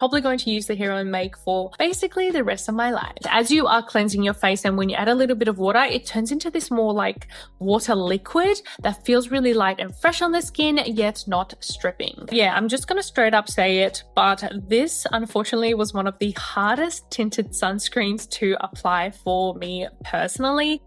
probably going to use the Heroine make for basically the rest of my life. As you are cleansing your face and when you add a little bit of water, it turns into this more like water liquid that feels really light and fresh on the skin, yet not stripping. Yeah, I'm just gonna straight up say it, but this unfortunately was one of the hardest tinted sunscreens to apply for me personally.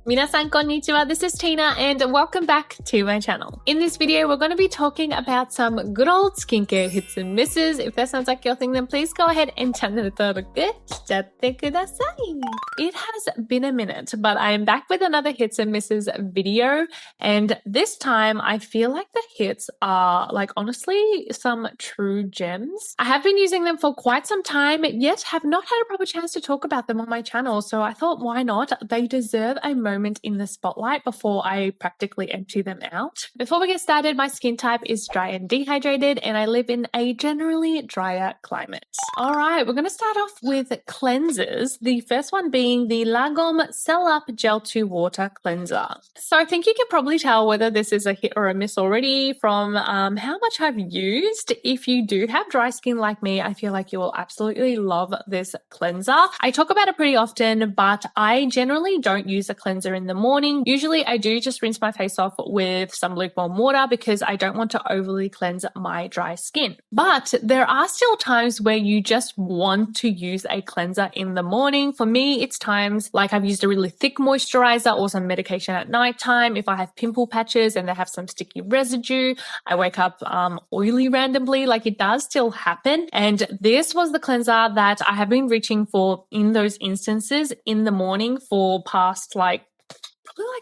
Minasan konnichiwa, this is Tina and welcome back to my channel. In this video, we're going to be talking about some good old skincare hits and misses. If that sounds like your thing, then please go ahead and channel shichatte kudasai. It has been a minute, but I am back with another hits and misses video. And this time I feel like the hits are like honestly some true gems. I have been using them for quite some time, yet have not had a proper chance to talk about them on my channel. So I thought, why not? They deserve a moment in the spotlight before I practically empty them out. Before we get started, my skin type is dry and dehydrated and I live in a generally drier climate. All right, we're going to start off with cleansers. The first one being the Lagom Cellup Gel to Water Cleanser. So I think you can probably tell whether this is a hit or a miss already from how much I've used. If you do have dry skin like me, I feel like you will absolutely love this cleanser. I talk about it pretty often, but I generally don't use a cleanser in the morning. Usually I do just rinse my face off with some lukewarm water because I don't want to overly cleanse my dry skin. But there are still times where you just want to use a cleanser in the morning. For me, it's times like I've used a really thick moisturizer or some medication at nighttime. If I have pimple patches and they have some sticky residue, I wake up oily randomly, like it does still happen. And this was the cleanser that I have been reaching for in those instances in the morning for past like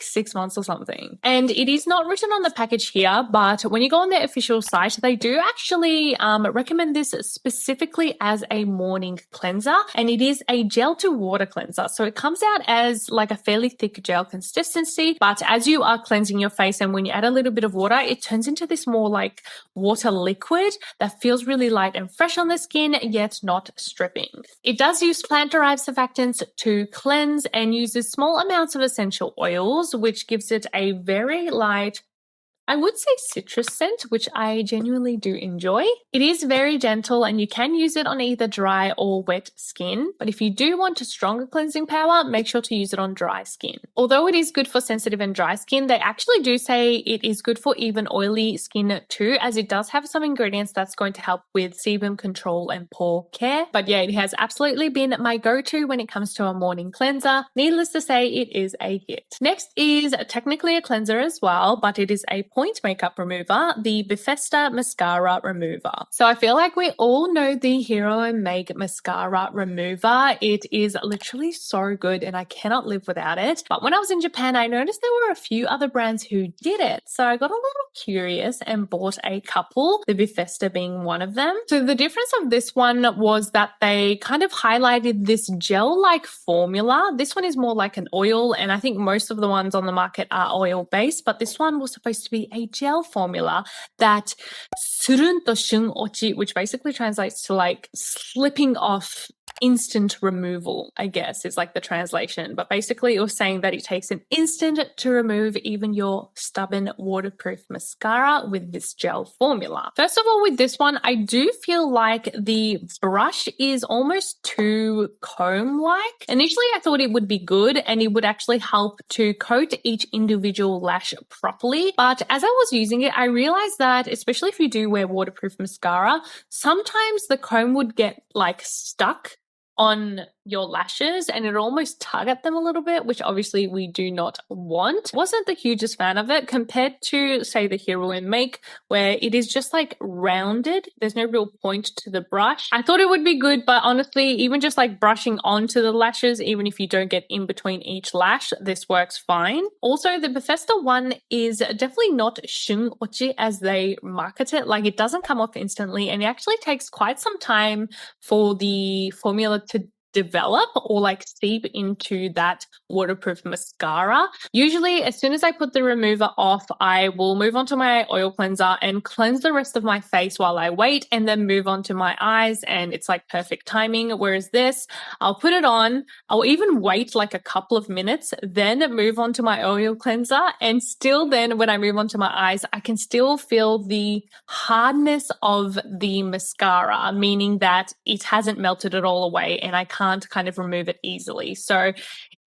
6 months or something. And it is not written on the package here, but when you go on their official site, they do actually recommend this specifically as a morning cleanser, and it is a gel to water cleanser. So it comes out as like a fairly thick gel consistency, but as you are cleansing your face and when you add a little bit of water, it turns into this more like water liquid that feels really light and fresh on the skin, yet not stripping. It does use plant-derived surfactants to cleanse and uses small amounts of essential oils, which gives it a very light, I would say citrus scent, which I genuinely do enjoy. It is very gentle and you can use it on either dry or wet skin. But if you do want a stronger cleansing power, make sure to use it on dry skin. Although it is good for sensitive and dry skin, they actually do say it is good for even oily skin too, as it does have some ingredients that's going to help with sebum control and pore care. But yeah, it has absolutely been my go-to when it comes to a morning cleanser. Needless to say, it is a hit. Next is technically a cleanser as well, but it is a point makeup remover, the Bifesta mascara remover. So I feel like we all know the Heroine make mascara remover. It is literally so good and I cannot live without it. But when I was in Japan, I noticed there were a few other brands who did it. So I got a little curious and bought a couple, the Bifesta being one of them. So the difference of this one was that they kind of highlighted this gel-like formula. This one is more like an oil, and I think most of the ones on the market are oil-based, but this one was supposed to be a gel formula that surun to shun ochi, which basically translates to like slipping off, instant removal, I guess is like the translation. But basically it was saying that it takes an instant to remove even your stubborn waterproof mascara with this gel formula. First of all, with this one, I do feel like the brush is almost too comb-like. Initially, I thought it would be good and it would actually help to coat each individual lash properly. But as I was using it, I realized that especially if you do wear waterproof mascara, sometimes the comb would get like stuck on your lashes and it almost tug at them a little bit, which obviously we do not want. Wasn't the hugest fan of it compared to say the Heroine make, where it is just like rounded. There's no real point to the brush. I thought it would be good, but honestly, even just like brushing onto the lashes, even if you don't get in between each lash, this works fine. Also, the Bifesta one is definitely not shun ochi as they market it. Like it doesn't come off instantly and it actually takes quite some time for the formula to develop or like seep into that waterproof mascara. Usually as soon as I put the remover off, I will move on to my oil cleanser and cleanse the rest of my face while I wait, and then move on to my eyes, and it's like perfect timing. Whereas this, I'll put it on, I'll even wait like a couple of minutes, then move on to my oil cleanser, and still then when I move on to my eyes, I can still feel the hardness of the mascara, meaning that it hasn't melted it all away and I can't kind of remove it easily. So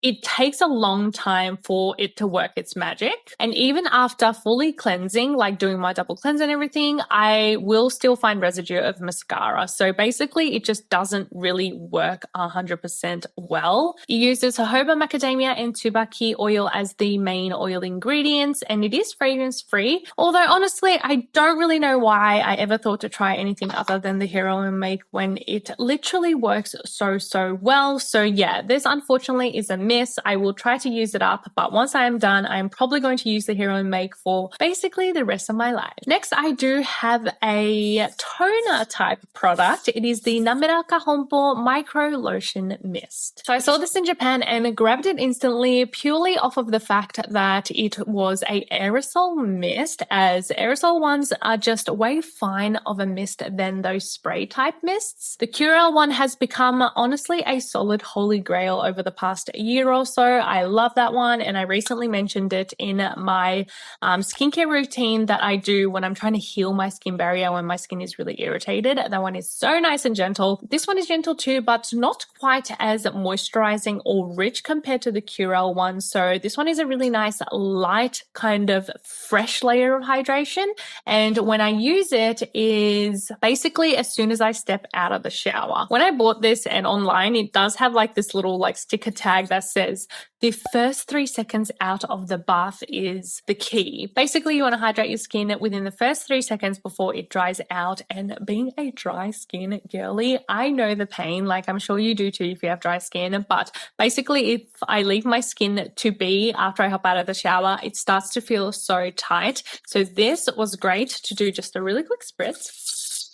it takes a long time for it to work its magic. And even after fully cleansing, like doing my double cleanse and everything, I will still find residue of mascara. So basically it just doesn't really work 100% well. It uses jojoba macadamia and tsubaki oil as the main oil ingredients, and it is fragrance free. Although honestly, I don't really know why I ever thought to try anything other than the Heroine make when it literally works so well. So yeah, this unfortunately is a miss. I will try to use it up, but once I am done, I'm probably going to use the Heroine make for basically the rest of my life. Next, I do have a toner type product. It is the Nameraka Honpo Micro Lotion Mist. So I saw this in Japan and grabbed it instantly purely off of the fact that it was a aerosol mist, as aerosol ones are just way fine of a mist than those spray type mists. The Curel one has become honestly a solid holy grail over the past year or so. I love that one, and I recently mentioned it in my skincare routine that I do when I'm trying to heal my skin barrier when my skin is really irritated. That one is so nice and gentle. This one is gentle too, but not quite as moisturizing or rich compared to the Curel one. So this one is a really nice light kind of fresh layer of hydration, and when I use it is basically as soon as I step out of the shower. When I bought this and online, it does have like this little like sticker tag that says the first 3 seconds out of the bath is the key. Basically, you want to hydrate your skin within the first 3 seconds before it dries out. And being a dry skin girly, I know the pain. Like I'm sure you do too if you have dry skin. But basically, if I leave my skin to be after I hop out of the shower, it starts to feel so tight. So this was great to do just a really quick spritz,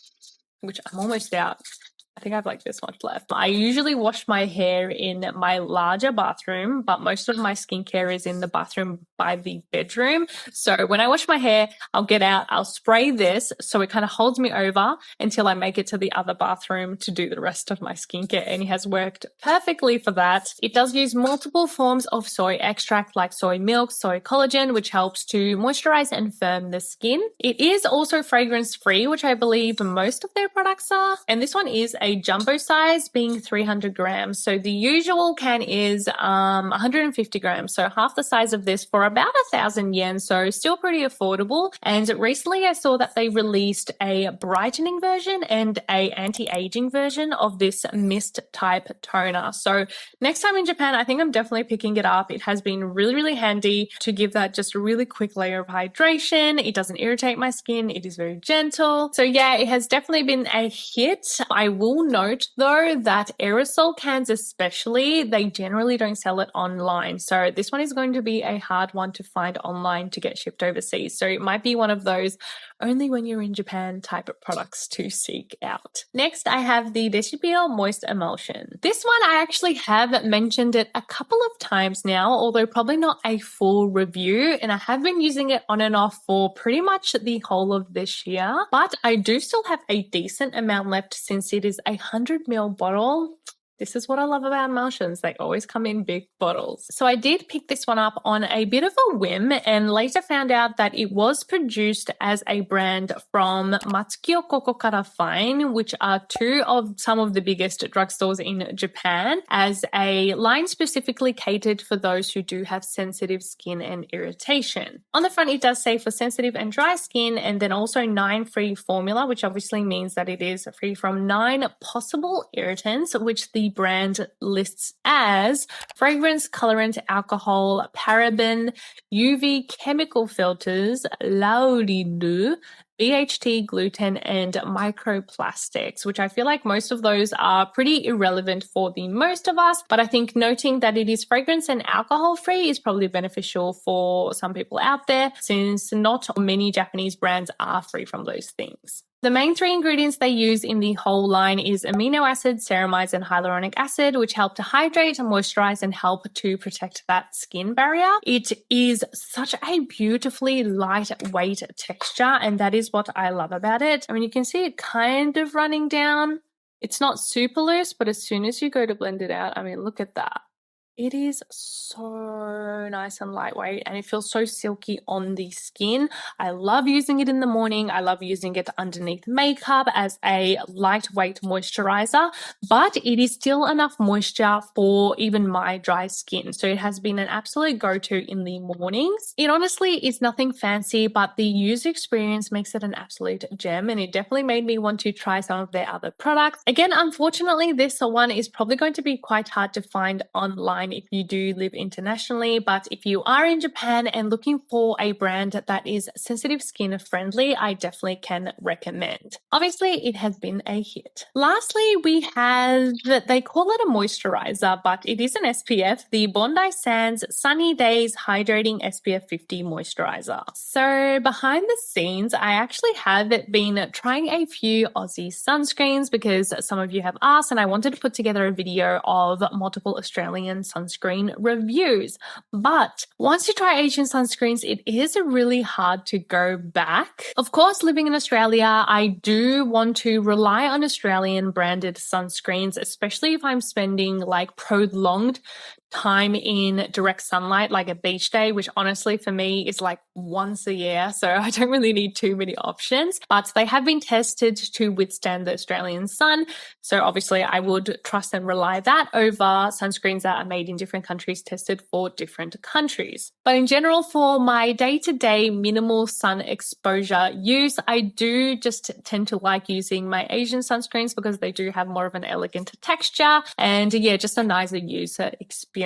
which I'm almost out. I think I have like this much left. I usually wash my hair in my larger bathroom, but most of my skincare is in the bathroom by the bedroom. So when I wash my hair, I'll get out, I'll spray this so it kind of holds me over until I make it to the other bathroom to do the rest of my skincare, and it has worked perfectly for that. It does use multiple forms of soy extract like soy milk, soy collagen, which helps to moisturize and firm the skin. It is also fragrance free, which I believe most of their products are, and this one is a jumbo size, being 300 grams. So the usual can is 150 grams, so half the size of this for about 1,000 yen, so still pretty affordable. And recently I saw that they released a brightening version and a anti-aging version of this mist type toner. So next time in Japan, I think I'm definitely picking it up. It has been really handy to give that just a really quick layer of hydration. It doesn't irritate my skin. It is very gentle. So yeah, it has definitely been a hit. I will note though that aerosol cans especially, they generally don't sell it online. So this one is going to be a hard one to find online to get shipped overseas. So it might be one of those only when you're in Japan type of products to seek out. Next, I have the Recipeo Moist Emulsion. This one, I actually have mentioned it a couple of times now, although probably not a full review, and I have been using it on and off for pretty much the whole of this year, but I do still have a decent amount left since it is a 100ml bottle. This is what I love about emulsions. They always come in big bottles. So I did pick this one up on a bit of a whim and later found out that it was produced as a brand from Matsukyo Kokokara Fine, which are two of some of the biggest drugstores in Japan, as a line specifically catered for those who do have sensitive skin and irritation. On the front, it does say for sensitive and dry skin, and then also 9 free formula, which obviously means that it is free from 9 possible irritants, which the brand lists as fragrance, colorant, alcohol, paraben, UV chemical filters, lauridu, BHT, gluten, and microplastics, which I feel like most of those are pretty irrelevant for the most of us. But I think noting that it is fragrance and alcohol free is probably beneficial for some people out there, since not many Japanese brands are free from those things. The main 3 ingredients they use in the whole line is amino acids, ceramides, and hyaluronic acid, which help to hydrate, moisturize, and help to protect that skin barrier. It is such a beautifully lightweight texture, and that is what I love about it. I mean, you can see it kind of running down. It's not super loose, but as soon as you go to blend it out, I mean, look at that. It is so nice and lightweight, and it feels so silky on the skin. I love using it in the morning. I love using it underneath makeup as a lightweight moisturizer, but it is still enough moisture for even my dry skin. So it has been an absolute go-to in the mornings. It honestly is nothing fancy, but the user experience makes it an absolute gem, and it definitely made me want to try some of their other products. Again, unfortunately, this one is probably going to be quite hard to find online if you do live internationally, but if you are in Japan and looking for a brand that is sensitive skin friendly, I definitely can recommend. Obviously, it has been a hit. Lastly, we have, they call it a moisturizer, but it is an SPF, the Bondi Sands Sunny Days Hydrating SPF 50 Moisturizer. So behind the scenes, I actually have been trying a few Aussie sunscreens because some of you have asked, and I wanted to put together a video of multiple Australian sunscreen reviews. But once you try Asian sunscreens, it is really hard to go back. Of course, living in Australia, I do want to rely on Australian branded sunscreens, especially if I'm spending like prolonged time in direct sunlight, like a beach day, which honestly for me is like once a year, so I don't really need too many options, but they have been tested to withstand the Australian sun, so obviously I would trust and rely that over sunscreens that are made in different countries, tested for different countries. But in general, for my day-to-day minimal sun exposure use, I do just tend to like using my Asian sunscreens because they do have more of an elegant texture and yeah, just a nicer user experience.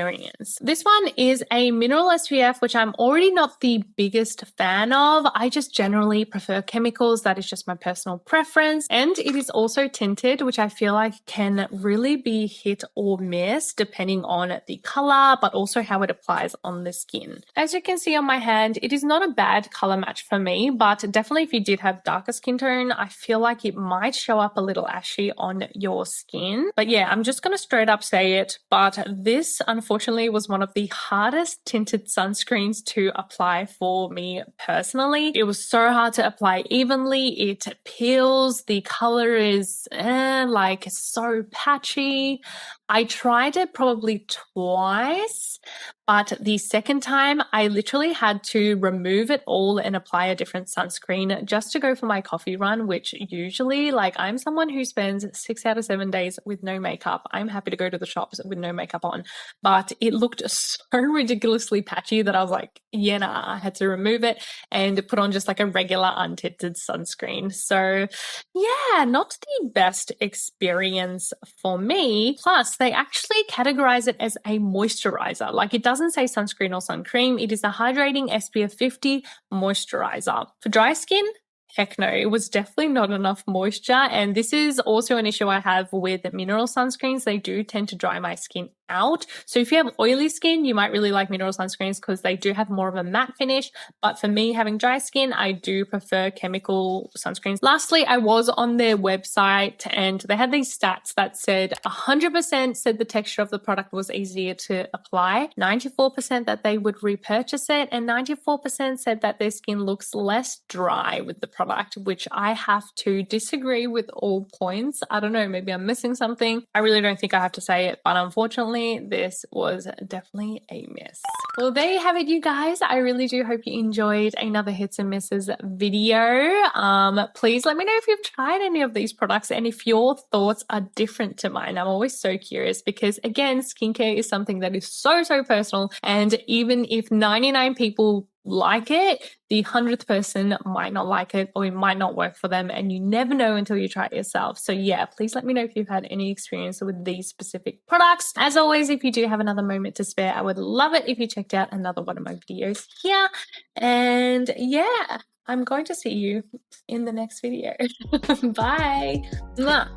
This one is a mineral SPF, which I'm already not the biggest fan of. I just generally prefer chemicals. That is just my personal preference. And it is also tinted, which I feel like can really be hit or miss depending on the color, but also how it applies on the skin. As you can see on my hand, it is not a bad color match for me, but definitely if you did have darker skin tone, I feel like it might show up a little ashy on your skin. But yeah, I'm just going to straight up say it, but this unfortunately was one of the hardest tinted sunscreens to apply for me personally. It was so hard to apply evenly. It peels. The color is like so patchy. I tried it probably twice, but the second time I literally had to remove it all and apply a different sunscreen just to go for my coffee run, which usually, like, I'm someone who spends 6 out of 7 days with no makeup. I'm happy to go to the shops with no makeup on, but it looked so ridiculously patchy that I was like, yeah, nah, I had to remove it and put on just like a regular untinted sunscreen. So yeah, not the best experience for me. Plus, they actually categorize it as a moisturizer. Like, it doesn't say sunscreen or sun cream. It is a hydrating SPF 50 moisturizer. For dry skin, heck no, it was definitely not enough moisture. And this is also an issue I have with mineral sunscreens. They do tend to dry my skin out. So if you have oily skin, you might really like mineral sunscreens because they do have more of a matte finish. But for me, having dry skin, I do prefer chemical sunscreens. Lastly, I was on their website and they had these stats that said 100% said the texture of the product was easier to apply, 94% that they would repurchase it, and 94% said that their skin looks less dry with the product, which I have to disagree with all points. I don't know, maybe I'm missing something. I really don't think I have to say it, but unfortunately, this was definitely a miss. Well, there you have it, you guys. I really do hope you enjoyed another hits and misses video. Please let me know if you've tried any of these products and if your thoughts are different to mine. I'm always so curious because, again, skincare is something that is so personal, and even if 99 people like it, the 100th person might not like it or it might not work for them, and you never know until you try it yourself. So yeah, please let me know if you've had any experience with these specific products. As always, if you do have another moment to spare, I would love it if you checked out another one of my videos here. And yeah, I'm going to see you in the next video. Bye. Mwah.